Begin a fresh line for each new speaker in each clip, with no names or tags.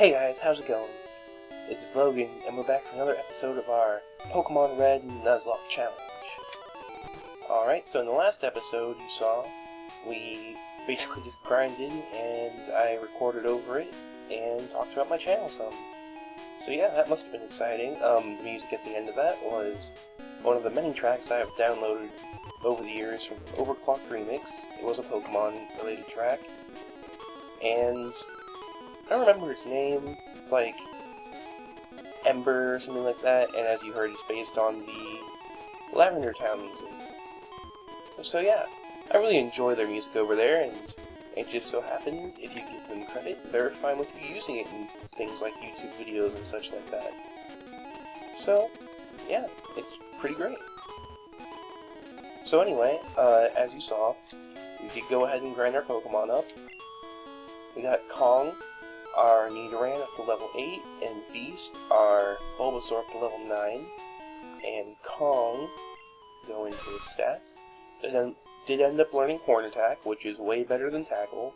Hey guys, how's it going? This is Logan, and we're back for another episode of our Pokemon Red Nuzlocke Challenge. Alright, so in the last episode you saw, we basically just grinded, and I recorded over it, and talked about my channel some. So yeah, that must have been exciting. The music at the end of that was one of the many tracks I have downloaded over the years from Overclocked Remix. It was a Pokemon-related track, and I don't remember its name. It's like Ember or something like that, and as you heard, it's based on the Lavender Town music. So yeah, I really enjoy their music over there, and it just so happens, if you give them credit, they're fine with you using it in things like YouTube videos and such like that. So, yeah, it's pretty great. So anyway, as you saw, we did go ahead and grind our Pokemon up. We got Kong, our Nidoran, up to level 8, and Beast, our Bulbasaur, up to level 9. And Kong, going to his stats, did end up learning Horn Attack, which is way better than Tackle.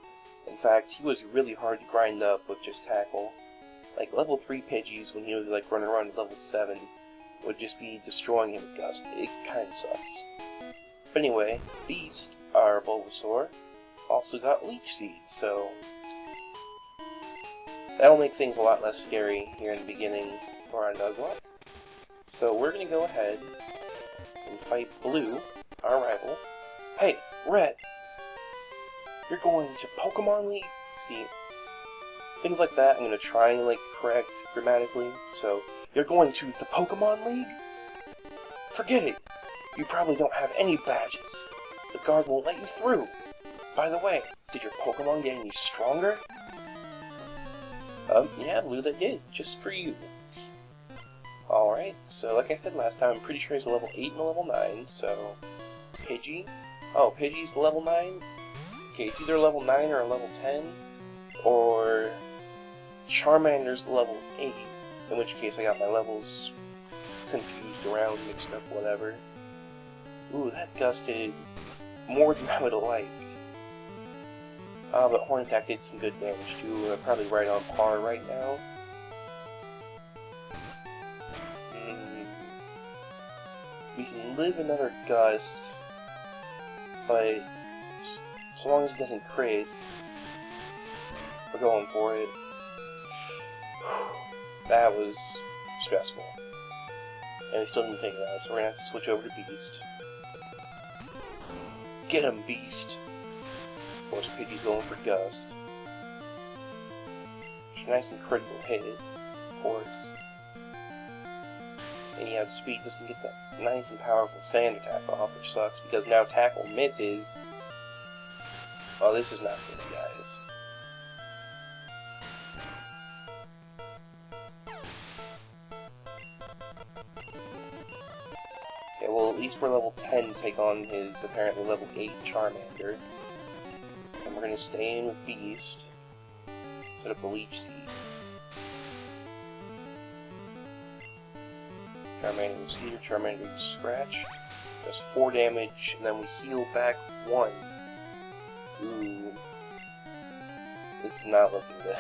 In fact, he was really hard to grind up with just Tackle. Like, level 3 Pidgeys, when he was like running around at level 7, would just be destroying him with Gust. It kinda sucks. But anyway, Beast, our Bulbasaur, also got Leech Seed, so that'll make things a lot less scary here in the beginning for our Nuzlocke. So we're gonna go ahead and fight Blue, our rival. Hey, Red! You're going to Pokemon League? See, things like that I'm gonna try and correct grammatically. So, you're going to the Pokemon League? Forget it! You probably don't have any badges. The guard won't let you through. By the way, did your Pokemon get any stronger? Yeah, Blue, that did. Just for you. Alright, so like I said last time, I'm pretty sure he's a level 8 and a level 9, so Pidgey? Oh, Pidgey's level 9? Okay, it's either level 9 or a level 10, or Charmander's level 8, in which case I got my levels confused around, mixed up, whatever. Ooh, that gusted more than I would have liked. But Horn Attack did some good damage too, probably right on par right now. We can live another Gust, but so long as it doesn't crit, we're going for it. That was stressful. And we still didn't take it out, so we're gonna have to switch over to Beast. Get him, Beast! Of course, Pidgey's going for Gust. It's a nice and critical hit, of course. And you have Speed just to get that nice and powerful Sand Attack off, which sucks, because now Tackle misses. Oh, this is not good, guys. Okay, well, at least we're level 10 to take on his apparently level 8 Charmander. And we're going to stay in with Beast. Set up a Leech Seed. Charmander with Cedar, Charmander with Scratch. Does 4 damage, and then we heal back 1. Ooh. This is not looking good.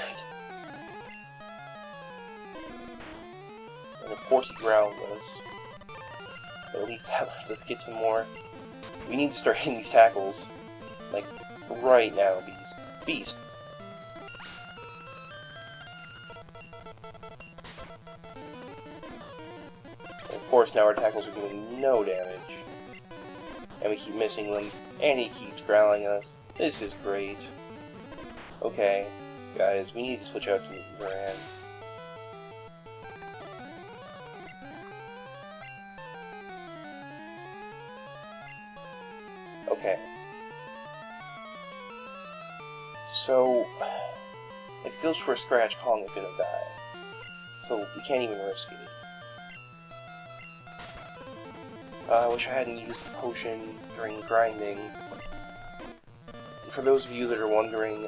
And of course he growled us. But at least that lets us get some more. We need to start hitting these tackles. Like, right now, Beast. Beast! And of course, now our tackles are doing no damage. And we keep missing them, and he keeps growling us. This is great. Okay, guys, we need to switch out to Nidoran. Okay. So, if it goes for a Scratch, Kong is gonna die. So, we can't even risk it. I wish I hadn't used the potion during grinding. For those of you that are wondering,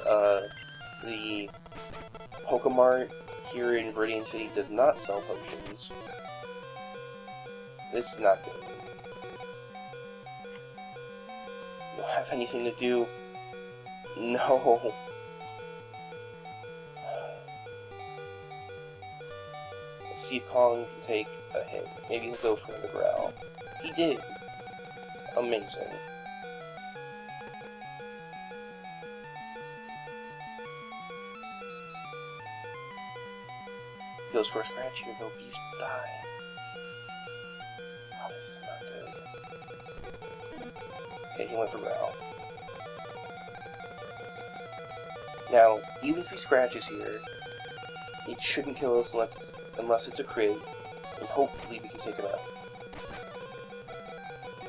the Pokemart here in Viridian City does not sell potions. This is not good. You don't have anything to do. No. Let's see if Kong can take a hit. Maybe he'll go for the growl. He did. Amazing. Goes for a scratch here, though. Beast die. Oh, this is not good. Okay, he went for growl. Now, even if he scratches here, it shouldn't kill us unless it's a crit, and hopefully we can take him out.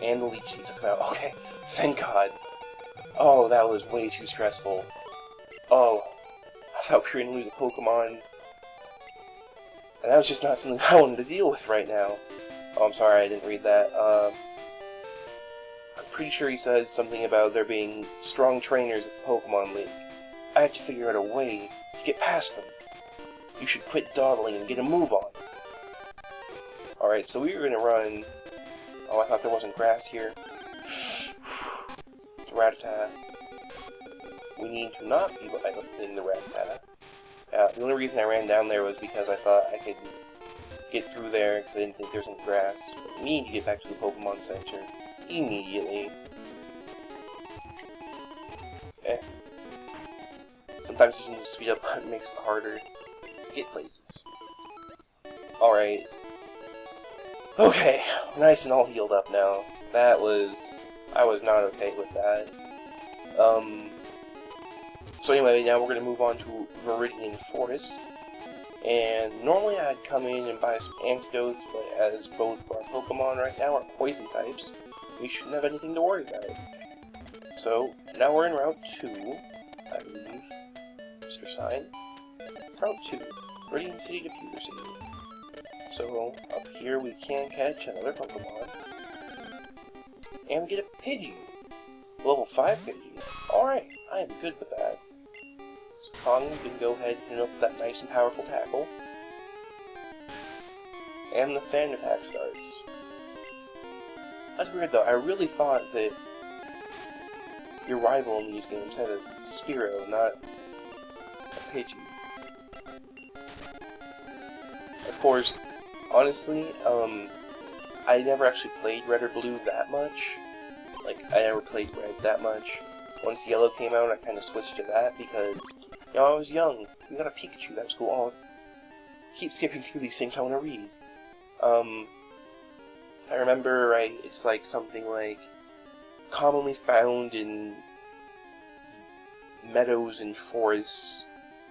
And the leech seed took him out. Okay, thank God. Oh, that was way too stressful. Oh, I thought we were going to lose a Pokemon. And that was just not something I wanted to deal with right now. Oh, I'm sorry, I didn't read that. I'm pretty sure he says something about there being strong trainers at the Pokemon League. I have to figure out a way to get past them. You should quit dawdling and get a move on. Alright, so we were going to run... Oh, I thought there wasn't grass here. It's Rattata. We need to not be in the Rattata. The only reason I ran down there was because I thought I could get through there because I didn't think there was any grass. But we need to get back to the Pokemon Center immediately. Sometimes using the speed up button makes it harder to get places. Alright. Okay, nice and all healed up now. I was not okay with that. So anyway, now we're going to move on to Viridian Forest. And normally I'd come in and buy some antidotes, but as both of our Pokemon right now are poison types, we shouldn't have anything to worry about. So, now we're in Route 2, I believe. Mr. Sign. Route 2, Viridian City to Pewter City. So, up here we can catch another Pokemon. And we get a Pidgey. Level 5 Pidgey. Alright, I am good with that. So Kong can go ahead and hit up with that nice and powerful tackle. And the sand attack starts. That's weird though, I really thought that your rival in these games had a Spearow, not a Pidgey. Of course, honestly, I never actually played Red or Blue that much. Like, I never played Red that much. Once Yellow came out, I kind of switched to that because, you know, I was young. We got a Pikachu, that was cool. Oh, keep skipping through these things I want to read. I remember, it's like something like, commonly found in meadows and forests,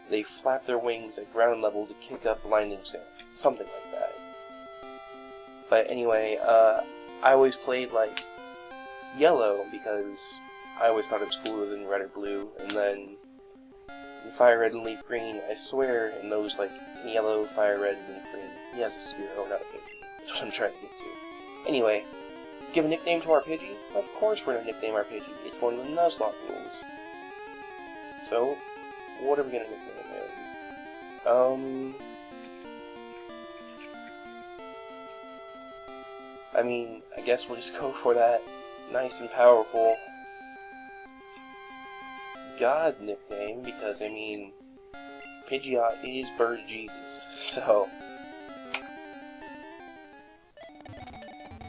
they flap their wings at ground level to kick up blinding sand. Something like that. But anyway, I always played, like, Yellow because I always thought it was cooler than Red or Blue, and then in Fire Red and Leaf Green, I swear, in those, like, Yellow, Fire Red, and Leaf Green, he has a Spearow, not a Pidgey. That's what I'm trying to get to. Anyway, give a nickname to our Pidgey? Of course we're going to nickname our Pidgey. It's one of the Nuzlocke rules. So, what are we going to nickname him? I mean, I guess we'll just go for that nice and powerful God nickname, because, I mean, Pidgeot is Bird Jesus, so...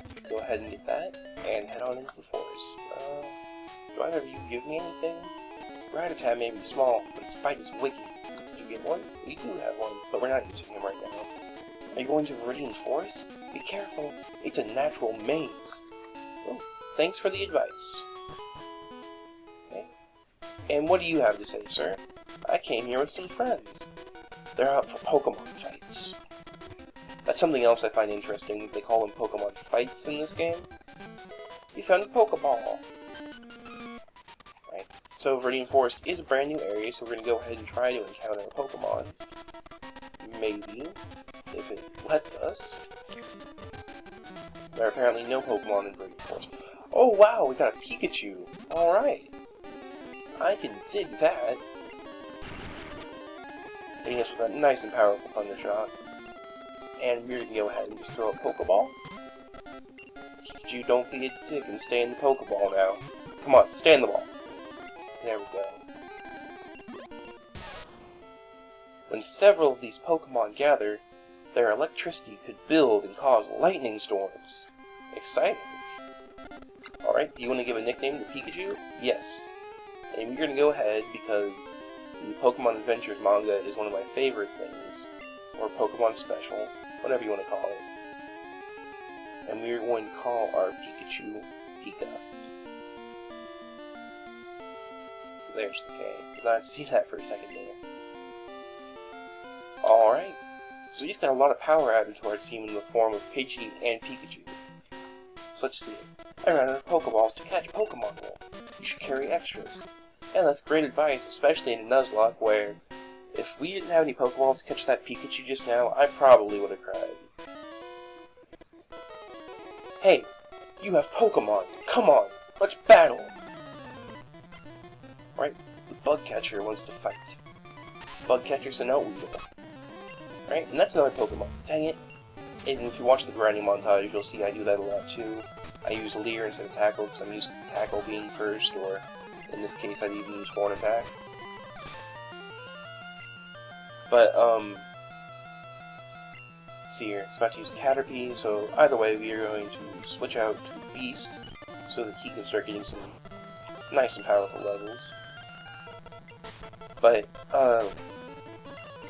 Let's go ahead and get that, and head on into the forest. Do either of you give me anything? Rattata may be small, but its bite is wicked. Did you get one? We do have one, but we're not using him right now. Are you going to Viridian Forest? Be careful, it's a natural maze. Well, thanks for the advice. Okay. And what do you have to say, sir? I came here with some friends. They're out for Pokemon fights. That's something else I find interesting. They call them Pokemon fights in this game. You found a Pokeball. Right. So Viridian Forest is a brand new area, so we're going to go ahead and try to encounter a Pokemon. Maybe. If it lets us. There are apparently no Pokemon in Viridian Forest. Oh wow, we got a Pikachu! Alright. I can dig that. Hitting us with a nice and powerful Thunder Shock. And we're gonna go ahead and just throw a Pokeball. Pikachu, don't be a dick and stay in the Pokeball now. Come on, stay in the ball. There we go. When several of these Pokemon gather, their electricity could build and cause lightning storms. Exciting. Alright, do you want to give a nickname to Pikachu? Yes. And we're going to go ahead because the Pokemon Adventures manga is one of my favorite things, or Pokemon Special, whatever you want to call it. And we're going to call our Pikachu Pika. There's the K. Did not see that for a second there. Alright, so we just got a lot of power added to our team in the form of Pidgey and Pikachu. So let's see. I ran out of Pokeballs to catch Pokemon Wool. You should carry extras. And that's great advice, especially in Nuzlocke, where if we didn't have any Pokeballs to catch that Pikachu just now, I probably would have cried. Hey, you have Pokemon. Come on, let's battle! Right, the Bug Catcher wants to fight. Bug Catcher sent out Weedle. Right, and that's another Pokemon. Dang it. And if you watch the grinding montage, you'll see I do that a lot too. I use Leer instead of Tackle, because I'm used to Tackle being first, or in this case I'd even use Horn Attack. But, let's see here. It's about to use Caterpie, so either way we are going to switch out to Beast, so that he can start getting some nice and powerful levels. But,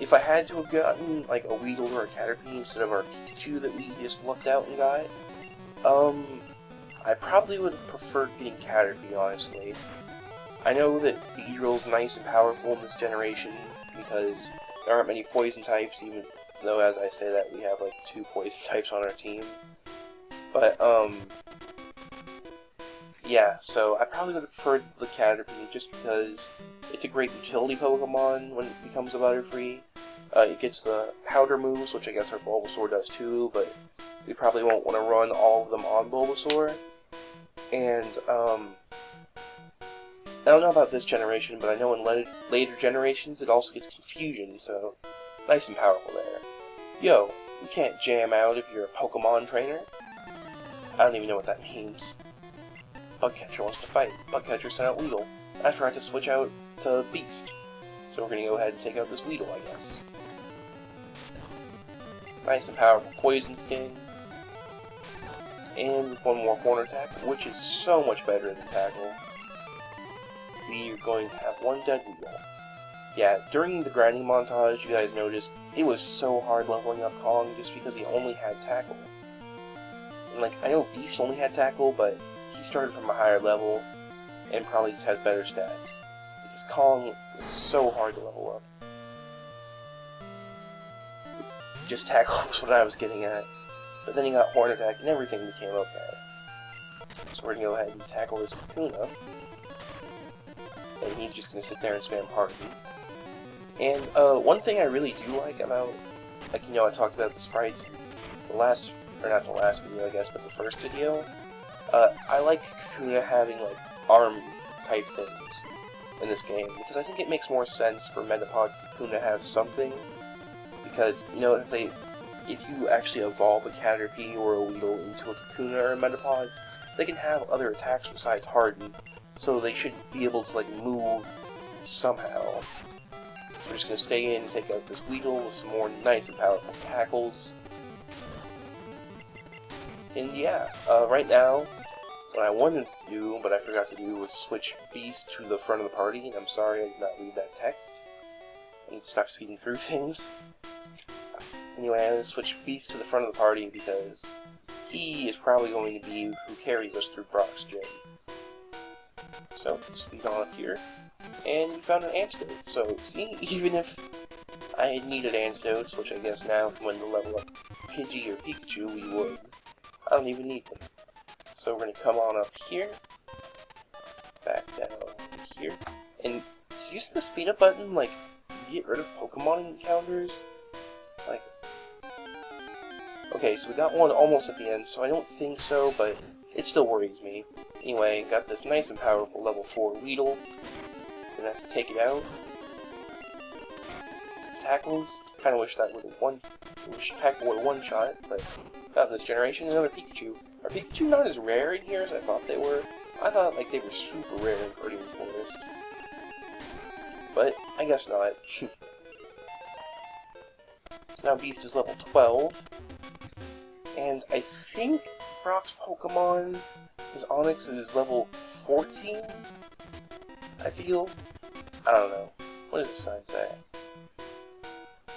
if I had to have gotten, like, a Weedle or a Caterpie instead of our Pikachu that we just lucked out and got, I probably would have preferred getting Caterpie, honestly. I know that Beedrill's nice and powerful in this generation, because there aren't many poison types, even though, as I say that, we have, like, 2 poison types on our team. But, yeah, so I probably would have preferred the Caterpie, just because it's a great utility Pokemon when it becomes a Butterfree. It gets the Powder moves, which I guess our Bulbasaur does too, but we probably won't want to run all of them on Bulbasaur. And, I don't know about this generation, but I know in later generations it also gets Confusion, so nice and powerful there. Yo, you can't jam out if you're a Pokemon trainer. I don't even know what that means. Bugcatcher wants to fight. Bugcatcher sent out Weedle. I forgot to switch out to Beast. So we're going to go ahead and take out this Weedle, I guess. Nice and powerful Poison Sting. And with one more Horn Attack, which is so much better than Tackle, we are going to have one dead Weedle. Yeah, during the grinding montage, you guys noticed, it was so hard leveling up Kong just because he only had Tackle. And, like, I know Beast only had Tackle, but he started from a higher level, and probably just has better stats. Because Kong was so hard to level up. Just Tackle was what I was getting at. But then he got Horn Attack, and everything became okay. So we're going to go ahead and tackle this Kakuna. And he's just going to sit there and spam Heartbeat. And one thing I really do like about, like, you know, I talked about the sprites in the last, or not the last video, I guess, but the first video. I like Kakuna having, like, arm-type things in this game, because I think it makes more sense for Metapod Kakuna to have something, because, you know, if you actually evolve a Caterpie or a Weedle into a Kakuna or a Metapod, they can have other attacks besides Harden, so they should be able to, like, move somehow. We're just going to stay in and take out this Weedle with some more nice and powerful tackles. And yeah, right now, what I wanted to do, but I forgot to do, was switch Beast to the front of the party, and I'm sorry I did not read that text. I need to stop speeding through things. Anyway, I'm going to switch Beast to the front of the party because he is probably going to be who carries us through Brock's gym. So, speed on up here, and we found an antidote. So, see, even if I needed antidotes, which I guess now when to level up Pidgey or Pikachu we would, I don't even need them. So we're going to come on up here, back down here, and is using the speed up button, like, get rid of Pokemon encounters? Like, okay, so we got one almost at the end, so I don't think so, but it still worries me. Anyway, got this nice and powerful level 4 Weedle. Gonna have to take it out. Some tackles. Kinda wish that would have Tackle would have one-shot, but not this generation. Another Pikachu. Are Pikachu not as rare in here as I thought they were? I thought, like, they were super rare in Guardian Forest. But, I guess not. So now Beast is level 12. And I think Brock's Pokemon, his Onix, is level 14? I feel? I don't know. What does the sign say?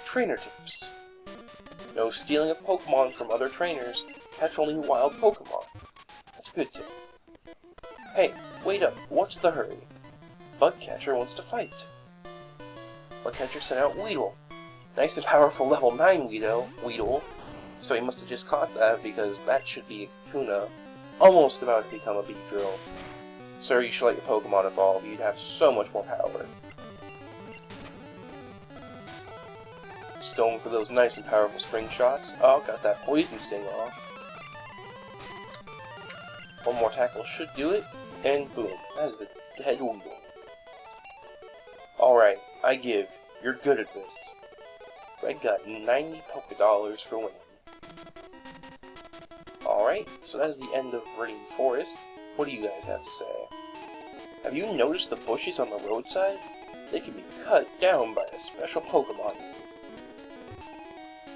Trainer tips. No stealing of Pokemon from other trainers. Catch only wild Pokemon. That's a good tip. Hey, wait up. What's the hurry? Bugcatcher wants to fight. Bugcatcher sent out Weedle. Nice and powerful level 9 Weedle. So he must have just caught that, because that should be a Kakuna, almost about to become a Beedrill. Sir, you should let your Pokemon evolve. You'd have so much more power. Just going for those nice and powerful spring shots. Oh, got that Poison Sting off. One more tackle should do it, and boom, that is a dead Weedle. Alright, I give. You're good at this. Red got 90 Pokédollars for winning. Alright, so that is the end of Viridian Forest. What do you guys have to say? Have you noticed the bushes on the roadside? They can be cut down by a special Pokemon.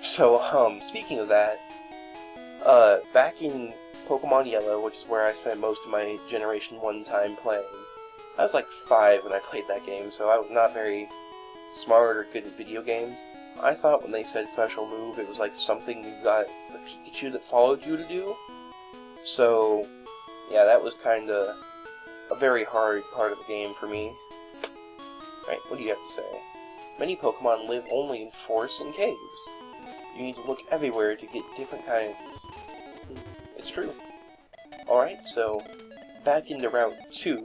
So, speaking of that, back in Pokemon Yellow, which is where I spent most of my Generation 1 time playing, I was like 5 when I played that game, so I was not very smart or good at video games. I thought when they said special move, it was like something you got the Pikachu that followed you to do. So, yeah, that was kinda a very hard part of the game for me. Right, what do you have to say? Many Pokemon live only in forests and caves. You need to look everywhere to get different kinds. It's true. Alright, so, back into Route 2.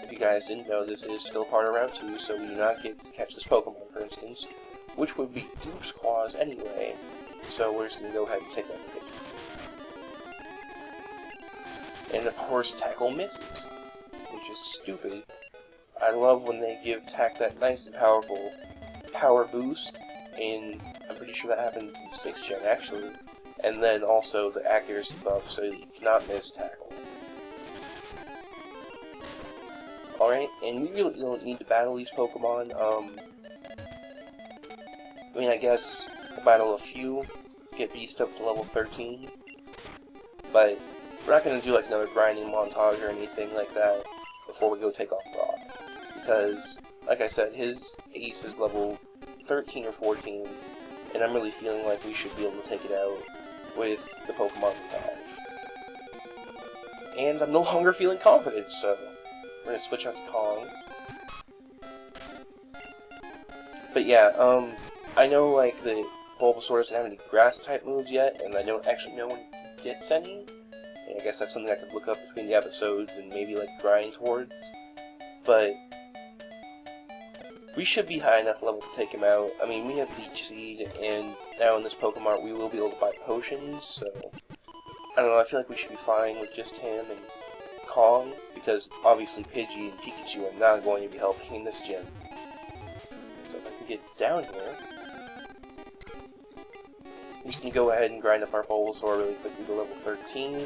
If you guys didn't know, this is still part of Route 2, so we do not get to catch this Pokemon, for instance, which would be Dupes Claws anyway, so we're just going to go ahead and take that picture. And of course, Tackle misses, which is stupid. I love when they give Tack that nice and powerful power boost, and I'm pretty sure that happens in 6th Gen actually, and then also the accuracy buff so that you cannot miss Tackle. Alright, and we really don't need to battle these Pokemon. I mean, I guess we'll battle a few, get Beast up to level 13, but we're not going to do like another grinding montage or anything like that before we go take off Brock, because, like I said, his Ace is level 13 or 14, and I'm really feeling like we should be able to take it out with the Pokemon we have. And I'm no longer feeling confident, so we're going to switch out to Kong. But yeah, I know, like, the Bulbasaur doesn't have any grass-type moves yet, and I don't actually know when he gets any. And I guess that's something I could look up between the episodes and maybe, like, grind towards. But we should be high enough level to take him out. I mean, we have Leech Seed, and now in this Pokemon we will be able to buy potions, so I don't know, I feel like we should be fine with just him and Kong, because obviously Pidgey and Pikachu are not going to be helping in this gym. So if I can get down here, I'm just going to go ahead and grind up our Bulbasaur really quickly to level 13.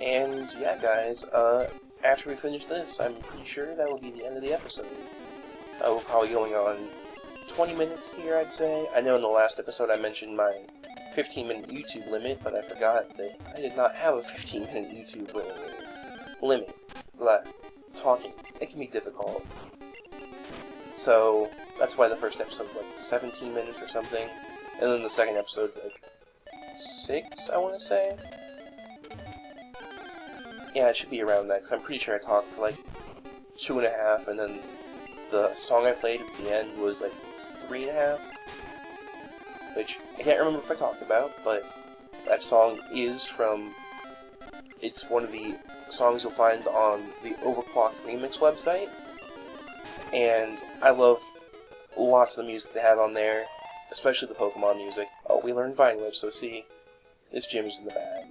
And yeah, guys, after we finish this, I'm pretty sure that will be the end of the episode. We're probably going on 20 minutes here, I'd say. I know in the last episode I mentioned my 15-minute YouTube limit, but I forgot that I did not have a 15-minute YouTube limit. Talking. It can be difficult. So, that's why the first episode's like 17 minutes or something, and then the second episode's like 6, I want to say. Yeah, it should be around that, because I'm pretty sure I talked for like 2.5, and then the song I played at the end was like 3.5, which I can't remember if I talked about, but that song is from, it's one of the songs you'll find on the Overclocked Remix website, and I love lots of the music they have on there, especially the Pokemon music. Oh, we learned Vine Whip, so see, this gym is in the bag.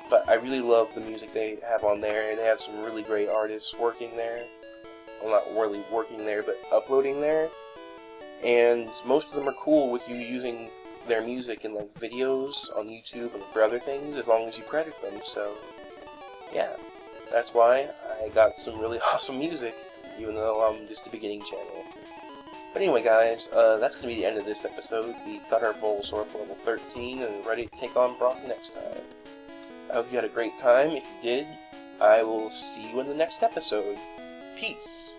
But I really love the music they have on there, and they have some really great artists working there. Well, not really working there, but uploading there. And most of them are cool with you using their music in like videos on YouTube and for other things, as long as you credit them, so yeah. That's why I got some really awesome music even though I'm just a beginning channel. But anyway, guys, that's going to be the end of this episode. We got our Bulbasaur for level 13 and ready to take on Brock next time. I hope you had a great time. If you did, I will see you in the next episode. Peace!